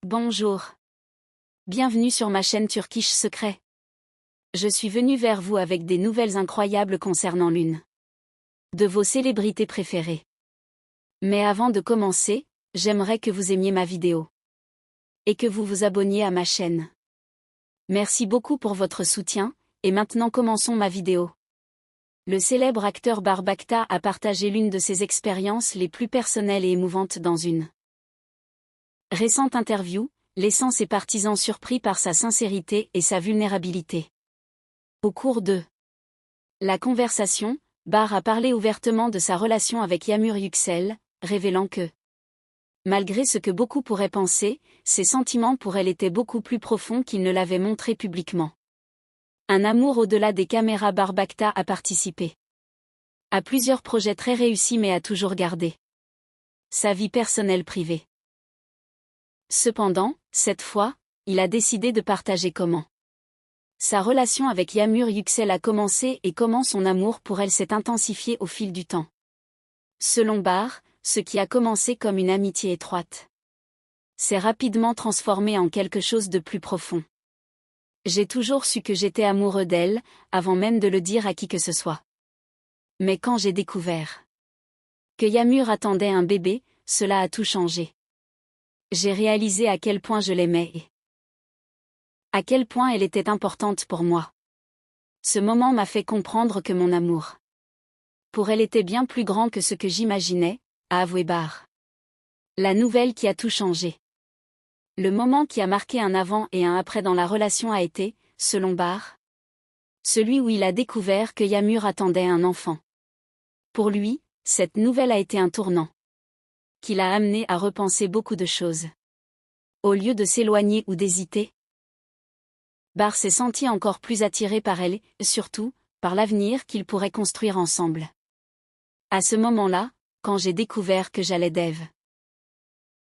Bonjour. Bienvenue sur ma chaîne Turkish Secret. Je suis venu vers vous avec des nouvelles incroyables concernant l'une de vos célébrités préférées. Mais avant de commencer, j'aimerais que vous aimiez ma vidéo et que vous vous abonniez à ma chaîne. Merci beaucoup pour votre soutien, et maintenant commençons ma vidéo. Le célèbre acteur Barbakta a partagé l'une de ses expériences les plus personnelles et émouvantes dans une récente interview, laissant ses partisans surpris par sa sincérité et sa vulnérabilité. Au cours de la conversation, Bar a parlé ouvertement de sa relation avec Yağmur Yüksel, révélant que, malgré ce que beaucoup pourraient penser, ses sentiments pour elle étaient beaucoup plus profonds qu'il ne l'avait montré publiquement. Un amour au-delà des caméras. Barbakta a participé à plusieurs projets très réussis mais a toujours gardé sa vie personnelle privée. Cependant, cette fois, il a décidé de partager comment sa relation avec Yağmur Yüksel a commencé et comment son amour pour elle s'est intensifié au fil du temps. Selon Bar, ce qui a commencé comme une amitié étroite s'est rapidement transformé en quelque chose de plus profond. J'ai toujours su que j'étais amoureux d'elle, avant même de le dire à qui que ce soit. Mais quand j'ai découvert que Yağmur attendait un bébé, cela a tout changé. J'ai réalisé à quel point je l'aimais et à quel point elle était importante pour moi. Ce moment m'a fait comprendre que mon amour pour elle était bien plus grand que ce que j'imaginais, a avoué Bar. La nouvelle qui a tout changé. Le moment qui a marqué un avant et un après dans la relation a été, selon Bar, celui où il a découvert que Yağmur attendait un enfant. Pour lui, cette nouvelle a été un tournant qui l'a amené à repenser beaucoup de choses. Au lieu de s'éloigner ou d'hésiter, Bar s'est senti encore plus attiré par elle, et surtout, par l'avenir qu'ils pourraient construire ensemble. À ce moment-là, quand j'ai découvert que j'allais